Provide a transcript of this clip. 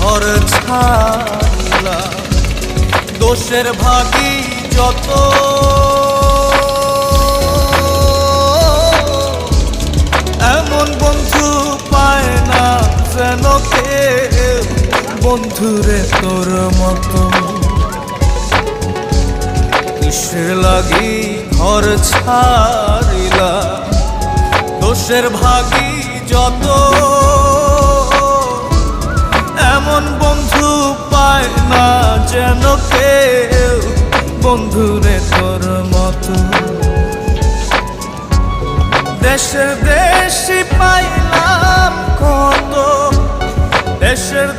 ঘর ছাড়লা, দোষের ভাগী যত এমন বন্ধু পায় না যেন কেউ, বন্ধুরে তোর মতো। কিসের লাগি ঘর ছাড়িলা, দোষের ভাগী যত এমন বন্ধু পায় না যেন কেউ, বন্ধুরে তোর মতো। দেশের দেশি পাইলাম কত, দেশের